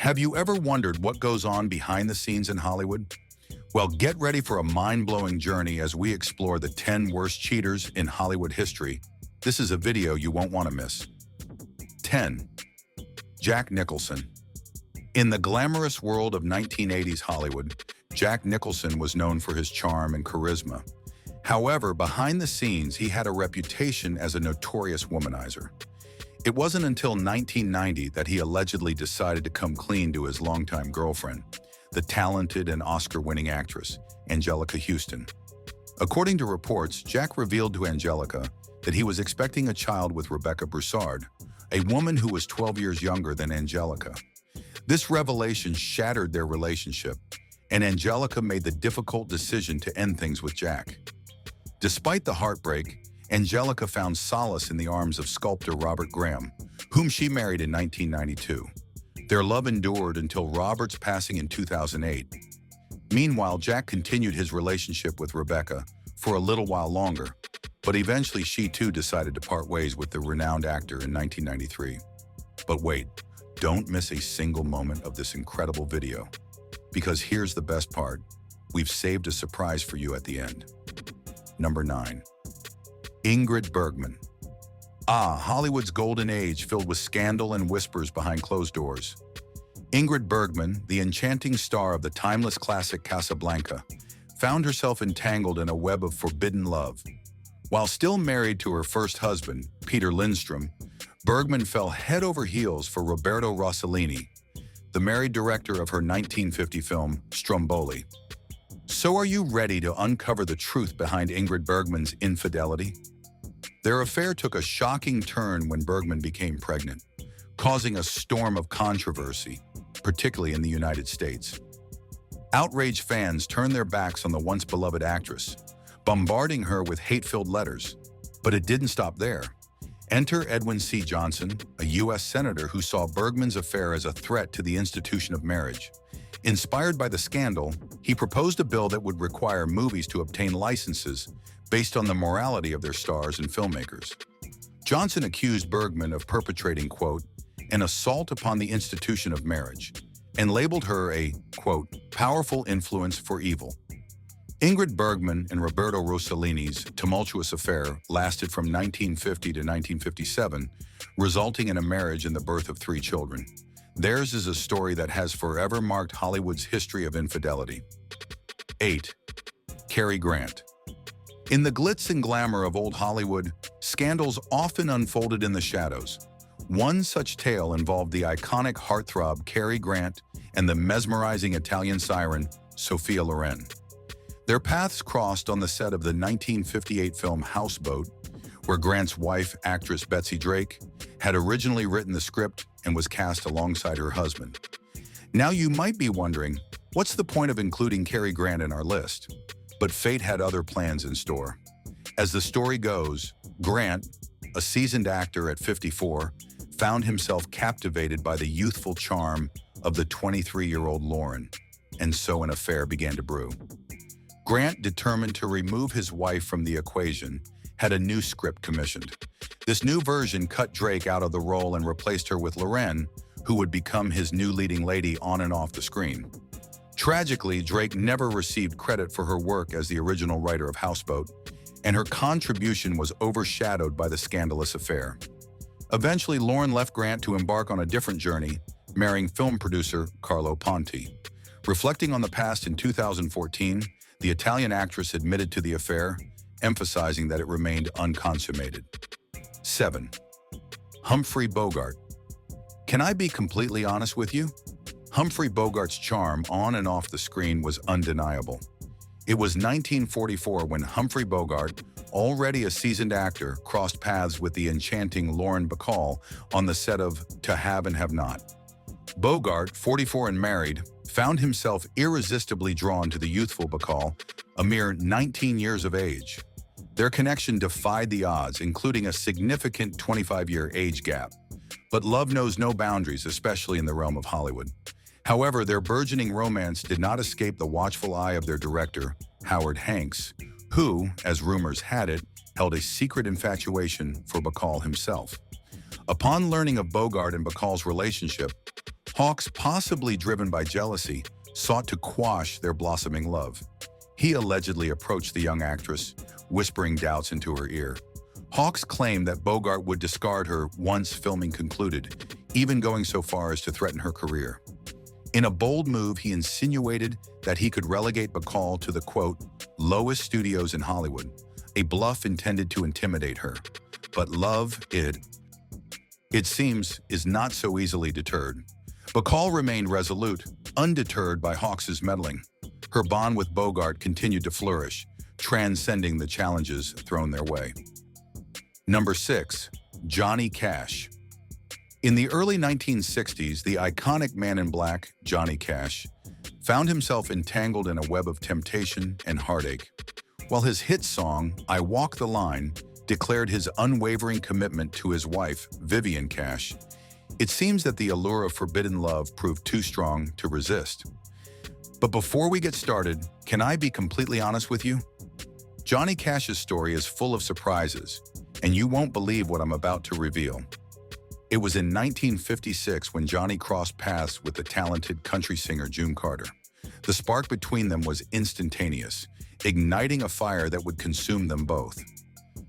Have you ever wondered what goes on behind the scenes in Hollywood? Well, get ready for a mind-blowing journey as we explore the 10 worst cheaters in Hollywood history. This is a video you won't want to miss. 10. Jack Nicholson. In the glamorous world of 1980s Hollywood, Jack Nicholson was known for his charm and charisma. However, behind the scenes, he had a reputation as a notorious womanizer. It wasn't until 1990 that he allegedly decided to come clean to his longtime girlfriend, the talented and Oscar-winning actress, Anjelica Huston. According to reports, Jack revealed to Anjelica that he was expecting a child with Rebecca Broussard, a woman who was 12 years younger than Anjelica. This revelation shattered their relationship, and Anjelica made the difficult decision to end things with Jack. Despite the heartbreak, Anjelica found solace in the arms of sculptor Robert Graham, whom she married in 1992. Their love endured until Robert's passing in 2008. Meanwhile, Jack continued his relationship with Rebecca for a little while longer, but eventually she too decided to part ways with the renowned actor in 1993. But wait, don't miss a single moment of this incredible video, because here's the best part. We've saved a surprise for you at the end. Number 9. Ingrid Bergman. Hollywood's golden age filled with scandal and whispers behind closed doors. Ingrid Bergman, the enchanting star of the timeless classic Casablanca, found herself entangled in a web of forbidden love. While still married to her first husband, Peter Lindstrom, Bergman fell head over heels for Roberto Rossellini, the married director of her 1950 film, Stromboli. So are you ready to uncover the truth behind Ingrid Bergman's infidelity? Their affair took a shocking turn when Bergman became pregnant, causing a storm of controversy, particularly in the United States. Outraged fans turned their backs on the once beloved actress, bombarding her with hate-filled letters. But it didn't stop there. Enter Edwin C. Johnson, a U.S. senator who saw Bergman's affair as a threat to the institution of marriage. Inspired by the scandal, he proposed a bill that would require movies to obtain licenses based on the morality of their stars and filmmakers. Johnson accused Bergman of perpetrating, quote, an assault upon the institution of marriage, and labeled her a, quote, powerful influence for evil. Ingrid Bergman and Roberto Rossellini's tumultuous affair lasted from 1950 to 1957, resulting in a marriage and the birth of 3 children. Theirs is a story that has forever marked Hollywood's history of infidelity. 8. Cary Grant. In the glitz and glamour of old Hollywood, scandals often unfolded in the shadows. One such tale involved the iconic heartthrob Cary Grant and the mesmerizing Italian siren, Sophia Loren. Their paths crossed on the set of the 1958 film Houseboat, where Grant's wife, actress Betsy Drake, had originally written the script and was cast alongside her husband. Now you might be wondering, what's the point of including Cary Grant in our list? But fate had other plans in store. As the story goes, Grant, a seasoned actor at 54, found himself captivated by the youthful charm of the 23-year-old Lauren, and so an affair began to brew. Grant, determined to remove his wife from the equation, had a new script commissioned. This new version cut Drake out of the role and replaced her with Loren, who would become his new leading lady on and off the screen. Tragically, Drake never received credit for her work as the original writer of Houseboat, and her contribution was overshadowed by the scandalous affair. Eventually, Loren left Grant to embark on a different journey, marrying film producer Carlo Ponti. Reflecting on the past in 2014, the Italian actress admitted to the affair, emphasizing that it remained unconsummated. 7. Humphrey Bogart. Can I be completely honest with you? Humphrey Bogart's charm on and off the screen was undeniable. It was 1944 when Humphrey Bogart, already a seasoned actor, crossed paths with the enchanting Lauren Bacall on the set of To Have and Have Not. Bogart, 44 and married, found himself irresistibly drawn to the youthful Bacall, a mere 19 years of age. Their connection defied the odds, including a significant 25-year age gap. But love knows no boundaries, especially in the realm of Hollywood. However, their burgeoning romance did not escape the watchful eye of their director, Howard Hanks, who, as rumors had it, held a secret infatuation for Bacall himself. Upon learning of Bogart and Bacall's relationship, Hawks, possibly driven by jealousy, sought to quash their blossoming love. He allegedly approached the young actress, whispering doubts into her ear. Hawks claimed that Bogart would discard her once filming concluded, even going so far as to threaten her career. In a bold move, he insinuated that he could relegate Bacall to the, quote, lowest studios in Hollywood, a bluff intended to intimidate her. But love, it seems, is not so easily deterred. Bacall remained resolute, undeterred by Hawks's meddling. Her bond with Bogart continued to flourish, transcending the challenges thrown their way. Number 6. Johnny Cash. In the early 1960s, the iconic Man in Black, Johnny Cash, found himself entangled in a web of temptation and heartache. While his hit song, I Walk the Line, declared his unwavering commitment to his wife, Vivian Cash, it seems that the allure of forbidden love proved too strong to resist. But before we get started, can I be completely honest with you? Johnny Cash's story is full of surprises, and you won't believe what I'm about to reveal. It was in 1956 when Johnny crossed paths with the talented country singer June Carter. The spark between them was instantaneous, igniting a fire that would consume them both.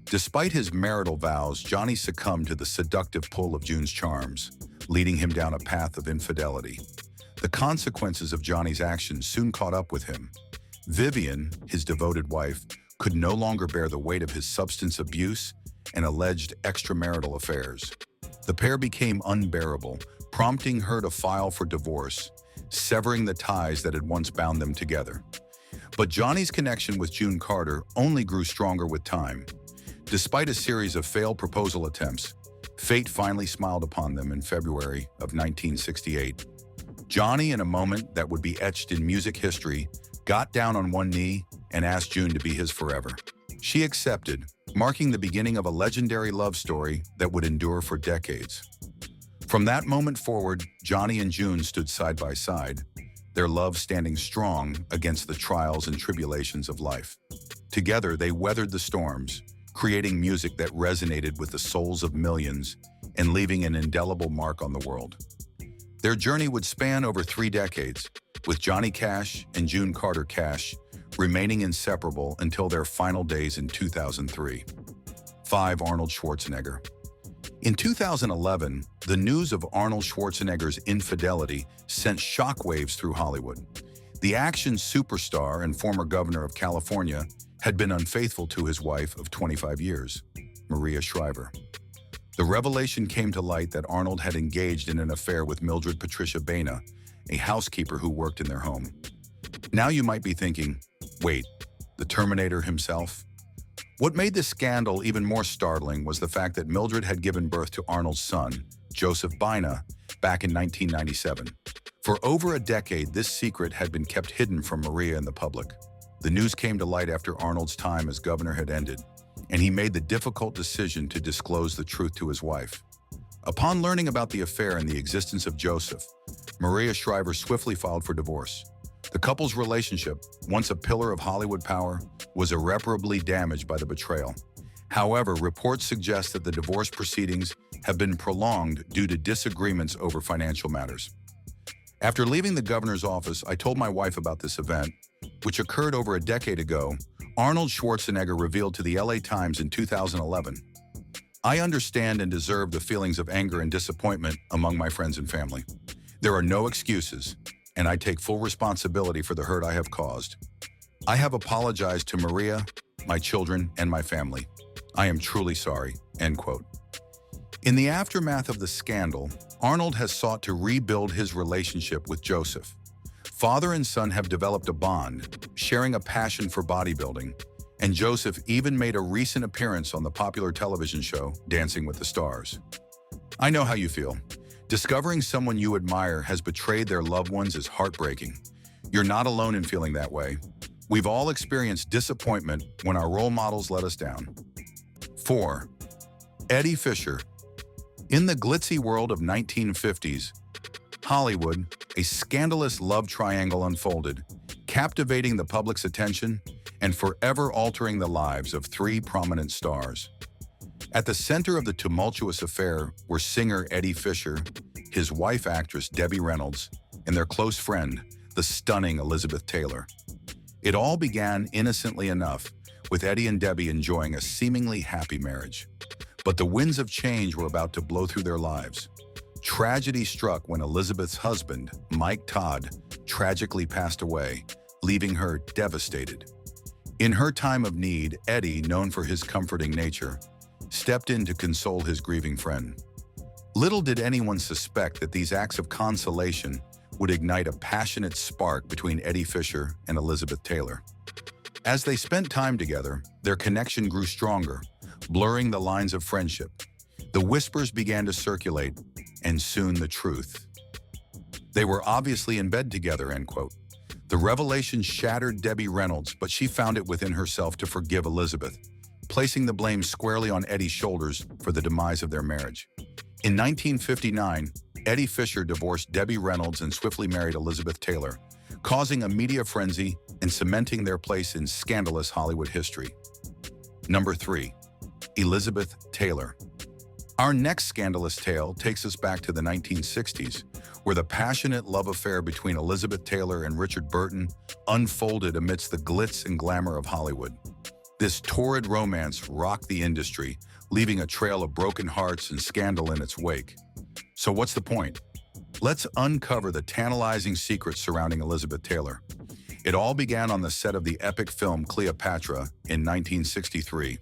Despite his marital vows, Johnny succumbed to the seductive pull of June's charms, leading him down a path of infidelity. The consequences of Johnny's actions soon caught up with him. Vivian, his devoted wife, could no longer bear the weight of his substance abuse and alleged extramarital affairs. The pair became unbearable, prompting her to file for divorce, severing the ties that had once bound them together. But Johnny's connection with June Carter only grew stronger with time. Despite a series of failed proposal attempts, fate finally smiled upon them in February of 1968. Johnny, in a moment that would be etched in music history, got down on one knee and asked June to be his forever. She accepted, marking the beginning of a legendary love story that would endure for decades. From that moment forward, Johnny and June stood side by side, their love standing strong against the trials and tribulations of life. Together, they weathered the storms, creating music that resonated with the souls of millions and leaving an indelible mark on the world. Their journey would span over 3 decades, with Johnny Cash and June Carter Cash remaining inseparable until their final days in 2003. 5. Arnold Schwarzenegger. In 2011, the news of Arnold Schwarzenegger's infidelity sent shockwaves through Hollywood. The action superstar and former governor of California had been unfaithful to his wife of 25 years, Maria Shriver. The revelation came to light that Arnold had engaged in an affair with Mildred Patricia Baina, a housekeeper who worked in their home. Now you might be thinking, wait, the Terminator himself? What made this scandal even more startling was the fact that Mildred had given birth to Arnold's son, Joseph Baina, back in 1997. For over a decade, this secret had been kept hidden from Maria and the public. The news came to light after Arnold's time as governor had ended, and he made the difficult decision to disclose the truth to his wife. Upon learning about the affair and the existence of Joseph, Maria Shriver swiftly filed for divorce. The couple's relationship, once a pillar of Hollywood power, was irreparably damaged by the betrayal. However, reports suggest that the divorce proceedings have been prolonged due to disagreements over financial matters. After leaving the governor's office, I told my wife about this event, which occurred over a decade ago. Arnold Schwarzenegger revealed to the LA Times in 2011, "I understand and deserve the feelings of anger and disappointment among my friends and family. There are no excuses, and I take full responsibility for the hurt I have caused. I have apologized to Maria, my children, and my family. I am truly sorry." End quote. In the aftermath of the scandal, Arnold has sought to rebuild his relationship with Joseph. Father and son have developed a bond, sharing a passion for bodybuilding, and Joseph even made a recent appearance on the popular television show Dancing with the Stars. I know how you feel. Discovering someone you admire has betrayed their loved ones is heartbreaking. You're not alone in feeling that way. We've all experienced disappointment when our role models let us down. 4. Eddie Fisher. In the glitzy world of 1950s, Hollywood, a scandalous love triangle unfolded, captivating the public's attention and forever altering the lives of 3 prominent stars. At the center of the tumultuous affair were singer Eddie Fisher, his wife actress Debbie Reynolds, and their close friend, the stunning Elizabeth Taylor. It all began innocently enough, with Eddie and Debbie enjoying a seemingly happy marriage. But the winds of change were about to blow through their lives. Tragedy struck when Elizabeth's husband, Mike Todd, tragically passed away, leaving her devastated. In her time of need, Eddie, known for his comforting nature, stepped in to console his grieving friend. Little did anyone suspect that these acts of consolation would ignite a passionate spark between Eddie Fisher and Elizabeth Taylor. As they spent time together, their connection grew stronger, blurring the lines of friendship. The whispers began to circulate, and soon the truth. They were obviously in bed together, end quote. The revelation shattered Debbie Reynolds, but she found it within herself to forgive Elizabeth, placing the blame squarely on Eddie's shoulders for the demise of their marriage. In 1959, Eddie Fisher divorced Debbie Reynolds and swiftly married Elizabeth Taylor, causing a media frenzy and cementing their place in scandalous Hollywood history. Number 3. Elizabeth Taylor. Our next scandalous tale takes us back to the 1960s, where the passionate love affair between Elizabeth Taylor and Richard Burton unfolded amidst the glitz and glamour of Hollywood. This torrid romance rocked the industry, leaving a trail of broken hearts and scandal in its wake. So what's the point? Let's uncover the tantalizing secrets surrounding Elizabeth Taylor. It all began on the set of the epic film Cleopatra in 1963.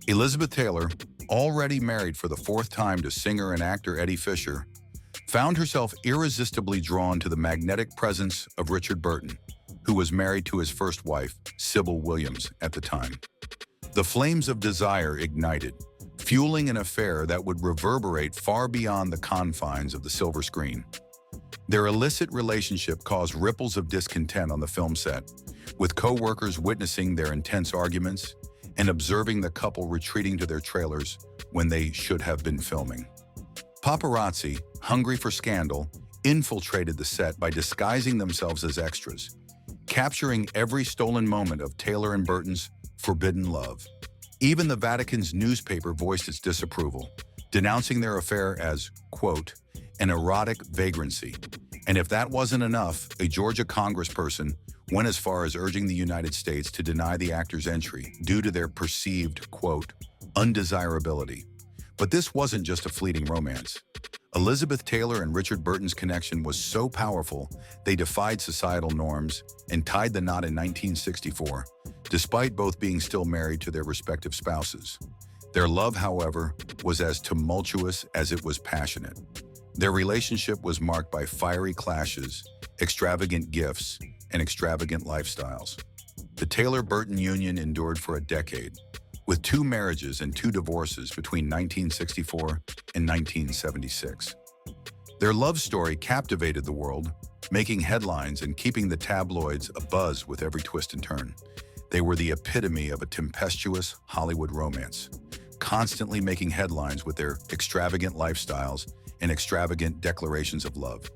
Elizabeth Taylor, already married for the 4th time to singer and actor Eddie Fisher, found herself irresistibly drawn to the magnetic presence of Richard Burton, who was married to his first wife, Sybil Williams, at the time. The flames of desire ignited, fueling an affair that would reverberate far beyond the confines of the silver screen. Their illicit relationship caused ripples of discontent on the film set, with co-workers witnessing their intense arguments and observing the couple retreating to their trailers when they should have been filming. Paparazzi, hungry for scandal, infiltrated the set by disguising themselves as extras, capturing every stolen moment of Taylor and Burton's forbidden love. Even the Vatican's newspaper voiced its disapproval, denouncing their affair as, quote, an erotic vagrancy. And if that wasn't enough, a Georgia congressperson went as far as urging the United States to deny the actors entry due to their perceived, quote, undesirability. But this wasn't just a fleeting romance. Elizabeth Taylor and Richard Burton's connection was so powerful, they defied societal norms and tied the knot in 1964, despite both being still married to their respective spouses. Their love, however, was as tumultuous as it was passionate. Their relationship was marked by fiery clashes, extravagant gifts, and extravagant lifestyles. The Taylor-Burton union endured for a decade, with 2 marriages and 2 divorces between 1964 and 1976. Their love story captivated the world, making headlines and keeping the tabloids abuzz with every twist and turn. They were the epitome of a tempestuous Hollywood romance, constantly making headlines with their extravagant lifestyles and extravagant declarations of love.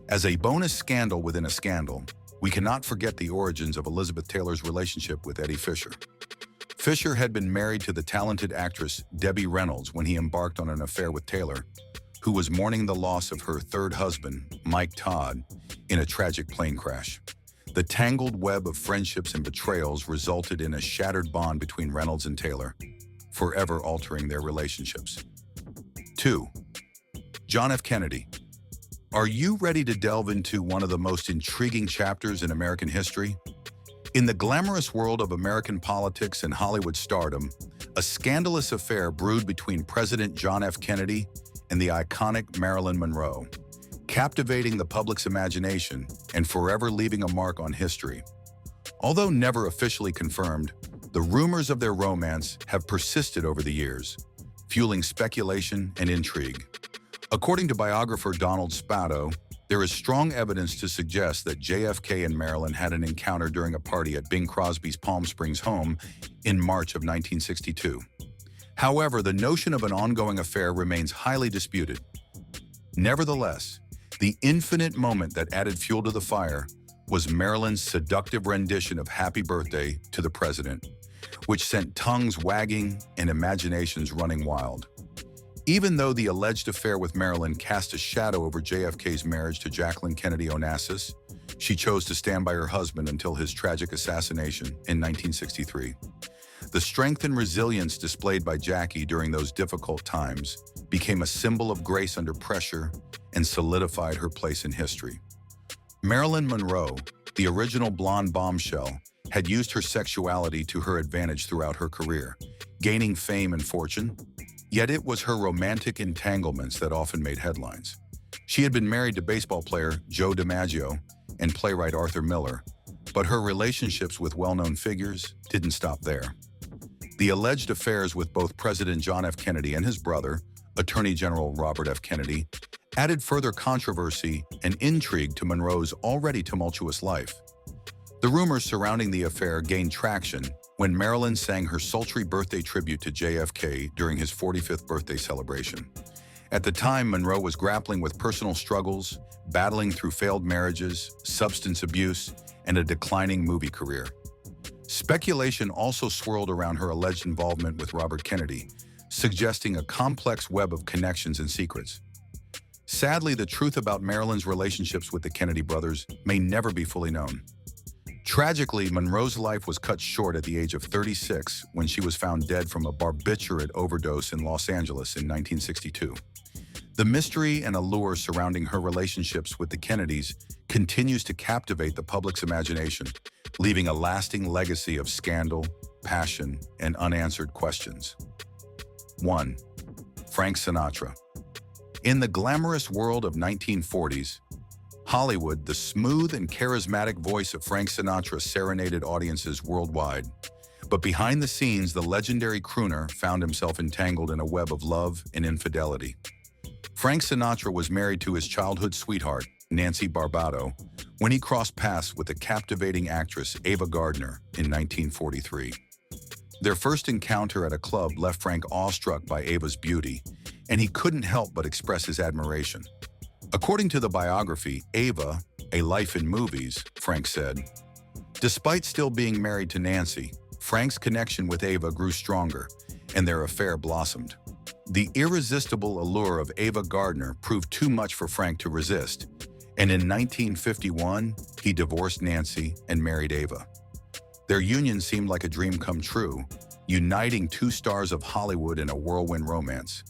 As a bonus scandal within a scandal, we cannot forget the origins of Elizabeth Taylor's relationship with Eddie Fisher. Fisher had been married to the talented actress Debbie Reynolds when he embarked on an affair with Taylor, who was mourning the loss of her 3rd husband, Mike Todd, in a tragic plane crash. The tangled web of friendships and betrayals resulted in a shattered bond between Reynolds and Taylor, forever altering their relationships. 2. John F. Kennedy. Are you ready to delve into one of the most intriguing chapters in American history? In the glamorous world of American politics and Hollywood stardom, a scandalous affair brewed between President John F. Kennedy and the iconic Marilyn Monroe, captivating the public's imagination and forever leaving a mark on history. Although never officially confirmed, the rumors of their romance have persisted over the years, fueling speculation and intrigue. According to biographer Donald Spado, there is strong evidence to suggest that JFK and Marilyn had an encounter during a party at Bing Crosby's Palm Springs home in March of 1962. However, the notion of an ongoing affair remains highly disputed. Nevertheless, the infinite moment that added fuel to the fire was Marilyn's seductive rendition of Happy Birthday to the President, which sent tongues wagging and imaginations running wild. Even though the alleged affair with Marilyn cast a shadow over JFK's marriage to Jacqueline Kennedy Onassis, she chose to stand by her husband until his tragic assassination in 1963. The strength and resilience displayed by Jackie during those difficult times became a symbol of grace under pressure and solidified her place in history. Marilyn Monroe, the original blonde bombshell, had used her sexuality to her advantage throughout her career, gaining fame and fortune. Yet it was her romantic entanglements that often made headlines. She had been married to baseball player Joe DiMaggio and playwright Arthur Miller, but her relationships with well-known figures didn't stop there. The alleged affairs with both President John F. Kennedy and his brother, Attorney General Robert F. Kennedy, added further controversy and intrigue to Monroe's already tumultuous life. The rumors surrounding the affair gained traction when Marilyn sang her sultry birthday tribute to JFK during his 45th birthday celebration. At the time, Monroe was grappling with personal struggles, battling through failed marriages, substance abuse, and a declining movie career. Speculation also swirled around her alleged involvement with Robert Kennedy, suggesting a complex web of connections and secrets. Sadly, the truth about Marilyn's relationships with the Kennedy brothers may never be fully known. Tragically, Monroe's life was cut short at the age of 36 when she was found dead from a barbiturate overdose in Los Angeles in 1962. The mystery and allure surrounding her relationships with the Kennedys continues to captivate the public's imagination, leaving a lasting legacy of scandal, passion, and unanswered questions. 1. Frank Sinatra. In the glamorous world of 1940s, Hollywood, the smooth and charismatic voice of Frank Sinatra serenaded audiences worldwide. But behind the scenes, the legendary crooner found himself entangled in a web of love and infidelity. Frank Sinatra was married to his childhood sweetheart, Nancy Barbado, when he crossed paths with the captivating actress Ava Gardner in 1943. Their first encounter at a club left Frank awestruck by Ava's beauty, and he couldn't help but express his admiration. According to the biography, Ava, A Life in Movies, Frank said, "Despite still being married to Nancy, Frank's connection with Ava grew stronger, and their affair blossomed. The irresistible allure of Ava Gardner proved too much for Frank to resist, and in 1951, he divorced Nancy and married Ava. Their union seemed like a dream come true, uniting two stars of Hollywood in a whirlwind romance.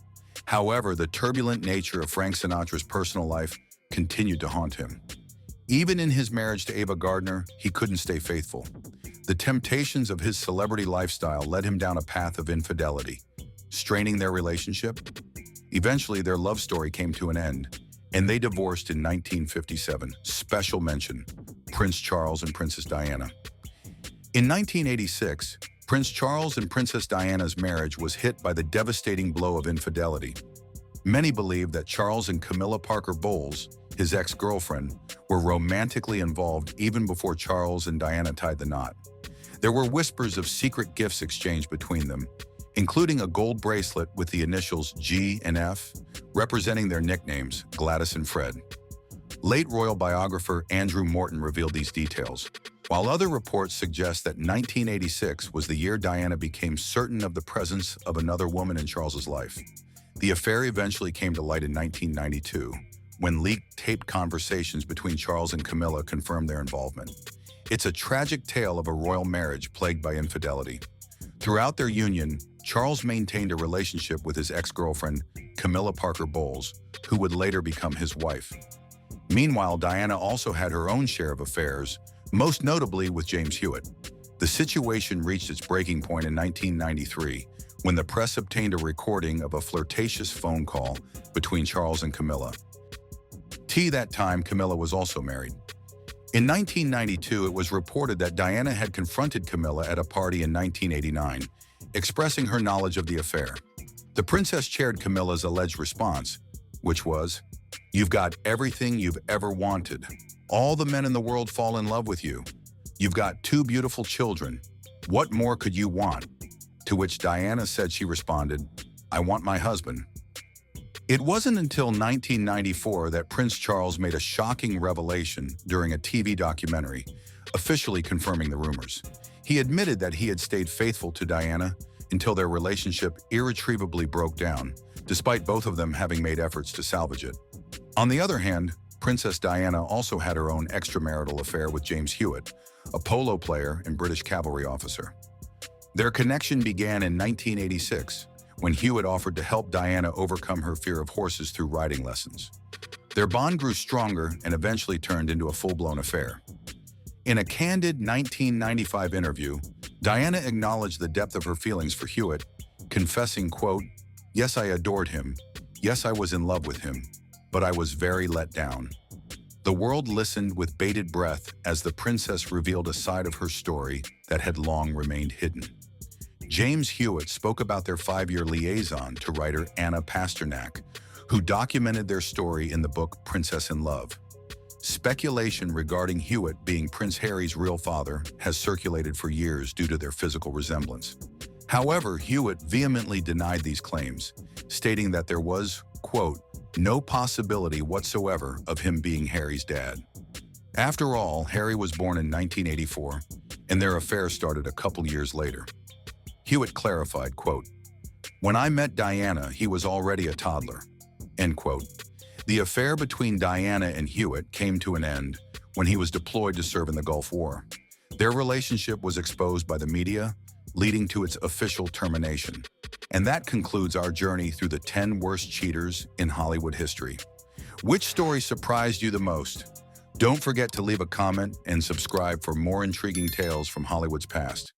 However, the turbulent nature of Frank Sinatra's personal life continued to haunt him. Even in his marriage to Ava Gardner, he couldn't stay faithful. The temptations of his celebrity lifestyle led him down a path of infidelity, straining their relationship. Eventually, their love story came to an end, and they divorced in 1957. Special mention, Prince Charles and Princess Diana. In 1986, Prince Charles and Princess Diana's marriage was hit by the devastating blow of infidelity. Many believe that Charles and Camilla Parker Bowles, his ex-girlfriend, were romantically involved even before Charles and Diana tied the knot. There were whispers of secret gifts exchanged between them, including a gold bracelet with the initials G and F, representing their nicknames, Gladys and Fred. Late royal biographer Andrew Morton revealed these details, while other reports suggest that 1986 was the year Diana became certain of the presence of another woman in Charles's life. The affair eventually came to light in 1992, when leaked taped conversations between Charles and Camilla confirmed their involvement. It's a tragic tale of a royal marriage plagued by infidelity. Throughout their union, Charles maintained a relationship with his ex-girlfriend, Camilla Parker Bowles, who would later become his wife. Meanwhile, Diana also had her own share of affairs, most notably with James Hewitt. The situation reached its breaking point in 1993, when the press obtained a recording of a flirtatious phone call between Charles and Camilla. That time, Camilla was also married. In 1992, it was reported that Diana had confronted Camilla at a party in 1989, expressing her knowledge of the affair. The princess chaired Camilla's alleged response, which was, "You've got everything you've ever wanted. All the men in the world fall in love with you. You've got two beautiful children. What more could you want?" To which Diana said she responded, "I want my husband." It wasn't until 1994 that Prince Charles made a shocking revelation during a TV documentary, officially confirming the rumors. He admitted that he had stayed faithful to Diana until their relationship irretrievably broke down, despite both of them having made efforts to salvage it. On the other hand, Princess Diana also had her own extramarital affair with James Hewitt, a polo player and British cavalry officer. Their connection began in 1986, when Hewitt offered to help Diana overcome her fear of horses through riding lessons. Their bond grew stronger and eventually turned into a full-blown affair. In a candid 1995 interview, Diana acknowledged the depth of her feelings for Hewitt, confessing, quote, "Yes, I adored him. Yes, I was in love with him. But I was very let down." The world listened with bated breath as the princess revealed a side of her story that had long remained hidden. James Hewitt spoke about their 5-year liaison to writer Anna Pasternak, who documented their story in the book Princess in Love. Speculation regarding Hewitt being Prince Harry's real father has circulated for years due to their physical resemblance. However, Hewitt vehemently denied these claims, stating that there was, quote, "no possibility whatsoever of him being Harry's dad." After all, Harry was born in 1984, and their affair started a couple years later. Hewitt clarified, quote, "When I met Diana, he was already a toddler," end quote. The affair between Diana and Hewitt came to an end when he was deployed to serve in the Gulf War. Their relationship was exposed by the media, leading to its official termination. And that concludes our journey through the 10 worst cheaters in Hollywood history. Which story surprised you the most? Don't forget to leave a comment and subscribe for more intriguing tales from Hollywood's past.